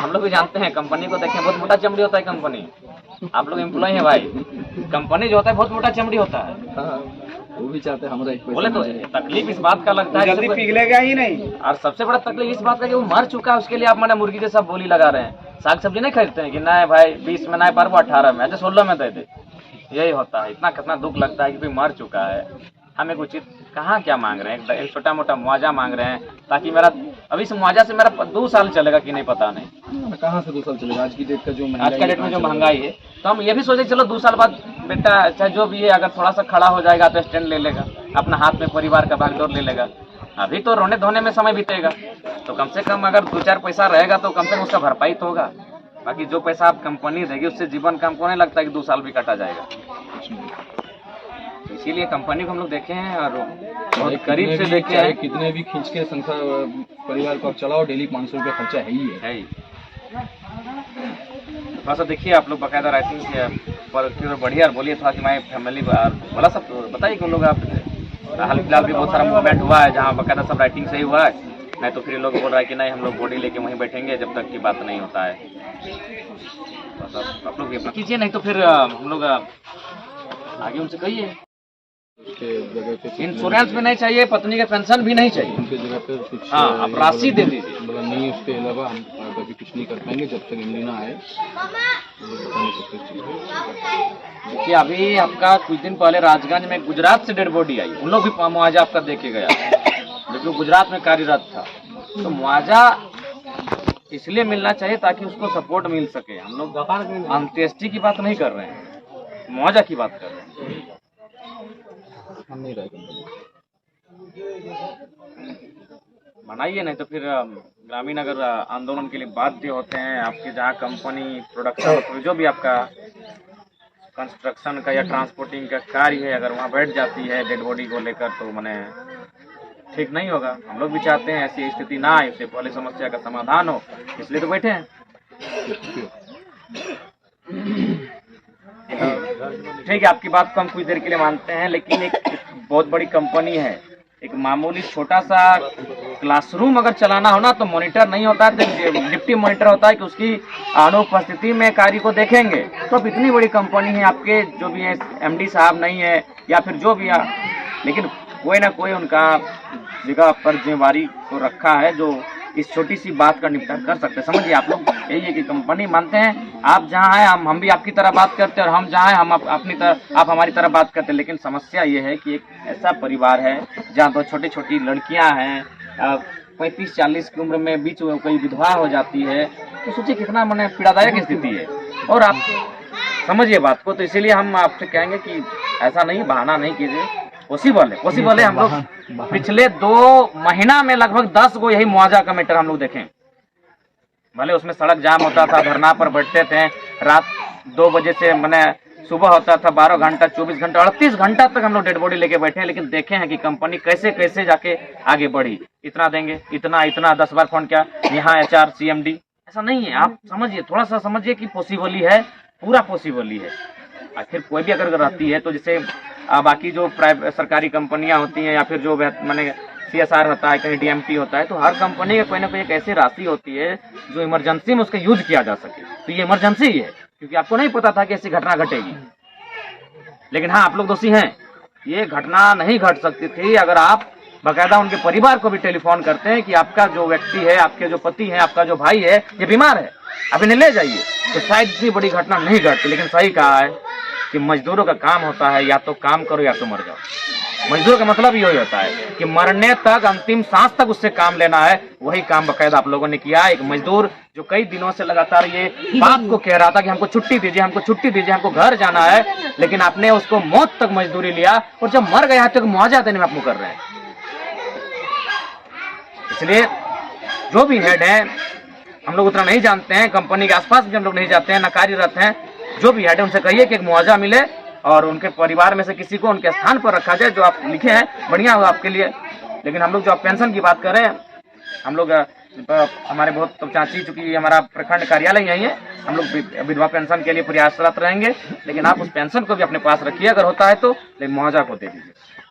हम लोग भी जानते हैं, कंपनी को देखें, बहुत मोटा चमड़ी होता है कंपनी। आप लोग एम्प्लॉय हैं भाई, कंपनी जो होता है बहुत मोटा चमड़ी होता है। हाँ, वो भी चाहते हैं हमारा एक बोले तो तकलीफ इस बात का लगता है जल्दी पिघलेगा ही नहीं। और सबसे बड़ा तकलीफ इस बात का कि वो मर चुका है, उसके लिए आप मैंने मुर्गी जैसा बोली लगा रहे हैं। साग सब्जी नहीं खरीदते हैं कि नहीं भाई 20 में नहीं पार 18 में, अच्छा 16 में दे दे। यही होता है, इतना कितना दुख लगता है कि भाई मर चुका है। हमें कुछ कहाँ क्या मांग रहे हैं, एक छोटा मोटा मुआवजा मांग रहे हैं, ताकि मेरा अभी इस मुआवजा से मेरा 2 साल चलेगा कि नहीं पता नहीं। कहाँ से 2 साल चलेगा आज की डेट का जो आज का डेट में जो महंगाई है, तो हम ये भी सोचे चलो 2 साल बाद बेटा चाहे जो भी है अगर थोड़ा सा खड़ा हो जाएगा तो स्टैंड ले लेगा, अपना हाथ में परिवार का भागदौड़ ले लेगा। अभी तो रोने धोने में समय बीतेगा, तो कम से कम अगर 2-4 पैसा रहेगा तो कम से कम उसका भरपाई तो होगा। बाकी जो पैसा आप कंपनी देगी उससे जीवन का हमको नहीं लगता कि 2 साल भी काटा जाएगा। तो इसीलिए कंपनी को हम लोग देखे हैं और बहुत करीब से देखे हैं। कितने भी खींच के संसार परिवार को आप चलाओ, डेली 500 रुपये खर्चा है ही है। थोड़ा सा देखिए आप लोग बाकायदा राइटिंग पर बढ़िया और बोलिए थोड़ा कि मैं फैमिली बोला सब बताइए कि लोग आप हाल फिलहाल भी बहुत सारा मूवमेंट हुआ है जहाँ बाकायदा सब राइटिंग से ही हुआ है। नहीं तो फिर लोग बोल रहा है कि नहीं हम लोग बॉडी लेके वहीं बैठेंगे जब तक की बात नहीं होता है। आप लोग भी अपना कीजिए, नहीं तो फिर हम लोग आगे उनसे कहिए। इंश्योरेंस भी नहीं चाहिए, पत्नी का पेंशन भी नहीं चाहिए, उनके जगह पर कुछ हाँ आप राशि दे दीजिए। बोला नहीं, उसके अलावा हम कभी कुछ नहीं कर पाएंगे जब तक इमली ना आए। देखिए अभी आपका कुछ दिन पहले राजगंज में गुजरात से डेड बॉडी आई, उन लोग भी मुआवजा आपका दे के गया, जो गुजरात में कार्यरत था। तो मुआवजा इसलिए मिलना चाहिए ताकि उसको सपोर्ट मिल सके। हम लोग अंत्येष्टि की बात नहीं कर रहे हैं, मुआवजा की बात कर रहे हैं। हम नहीं रहेंगे, बनाइए, नहीं तो फिर ग्रामीण अगर आंदोलन के लिए बाध्य होते हैं, आपके जहाँ कंपनी प्रोडक्शन जो भी आपका कंस्ट्रक्शन का या ट्रांसपोर्टिंग का कार्य है, अगर वहाँ बैठ जाती है डेड बॉडी को लेकर तो मैंने ठीक नहीं होगा। हम लोग भी चाहते हैं ऐसी स्थिति ना आए, इससे पहले समस्या का समाधान हो, इसलिए तो बैठे हैं। ठीक है, आपकी बात को हम कुछ देर के लिए मानते हैं, लेकिन एक बहुत बड़ी कंपनी है, एक मामूली छोटा सा क्लासरूम अगर चलाना हो ना तो मॉनिटर नहीं होता है, तो डिप्टी मॉनिटर होता है कि उसकी अनुपस्थिति में कार्य को देखेंगे। तो अब इतनी बड़ी कंपनी है, आपके जो भी है एमडी साहब नहीं है या फिर जो भी है, लेकिन कोई ना कोई उनका जगह पर जिम्मेवारी को रखा है जो इस छोटी सी बात का निपटान कर सकते हैं। समझिए आप लोग, यही है कि कंपनी मानते हैं आप जहाँ हैं हम भी आपकी तरह बात करते हैं, और हम जहाँ हैं हम अपनी तरह आप हमारी तरह बात करते हैं। लेकिन समस्या ये है कि एक ऐसा परिवार है जहाँ तो छोटी छोटी लड़कियाँ हैं, 35-40 की उम्र में बीच में कोई विधवा हो जाती है, तो सोचिए कितना मन पीड़ादायक स्थिति है। और आप समझिए बात को, तो इसीलिए हम आपसे कहेंगे कि ऐसा नहीं, बहाना नहीं कीजिए। पॉसिबल है हम लोग पिछले 2 महीना में लगभग 10 गो यही मुआवजा का मैटर हम लोग देखें। भले उसमें सड़क जाम होता था, धरना पर बैठते थे, रात 2 बजे से मैंने सुबह होता था 12 घंटा 24 घंटा 38 घंटा तक हम लोग डेड बॉडी लेके बैठे हैं। लेकिन देखे हैं कि कंपनी कैसे कैसे जाके आगे बढ़ी। इतना देंगे, इतना 10 बार फोन किया, यहाँ HR CMD, ऐसा नहीं है। आप समझिए, थोड़ा सा समझिए कि पॉसिबल ही है, पूरा पॉसिबल ही है। आखिर कोई भी अगर रहती है तो जैसे बाकी जो प्राइवेट सरकारी कंपनियां होती हैं या फिर जो मैंने CSR होता है, कहीं DMT होता है, तो हर कंपनी का कोई ना कोई एक ऐसी राशि होती है जो इमरजेंसी में उसका यूज किया जा सके। तो ये इमरजेंसी ही है, क्योंकि आपको नहीं पता था कि ऐसी घटना घटेगी। लेकिन हाँ, आप लोग दोषी हैं, ये घटना नहीं घट सकती थी अगर आप बाकायदा उनके परिवार को भी टेलीफोन करते हैं कि आपका जो व्यक्ति है, आपके जो पति है, आपका जो भाई है, ये बीमार है, अभी नहीं ले जाइए, तो शायद इतनी बड़ी घटना नहीं घटती। लेकिन सही कहा है कि मजदूरों का काम होता है या तो काम करो या तो मर जाओ। मजदूर का मतलब यही होता है कि मरने तक, अंतिम सांस तक उससे काम लेना है। वही काम बाकायदा आप लोगों ने किया। एक मजदूर जो कई दिनों से लगातार ये बात को कह रहा था कि हमको छुट्टी दीजिए, हमको छुट्टी दीजिए, हमको घर जाना है, लेकिन आपने उसको मौत तक मजदूरी लिया, और जब मर गया तक मुआवजा देने में आप मुकर रहे हैं। इसलिए जो भी हेड है, हम लोग उतना नहीं जानते हैं, कंपनी के आसपास भी हम लोग नहीं जाते हैं, न कार्यरत हैं, जो भी हेड है उनसे कहिए कि एक मुआवजा मिले और उनके परिवार में से किसी को उनके स्थान पर रखा जाए। जो आप लिखे हैं बढ़िया होगा आपके लिए। लेकिन हम लोग जो आप पेंशन की बात कर रहे हैं, हम लोग हमारे बहुत तो चाची, चूंकि हमारा प्रखंड कार्यालय यही है, हम लोग विधवा पेंशन के लिए प्रयासरत रहेंगे। लेकिन आप उस पेंशन को भी अपने पास रखिए, अगर होता है तो, लेकिन मुआवजा को दे दीजिए।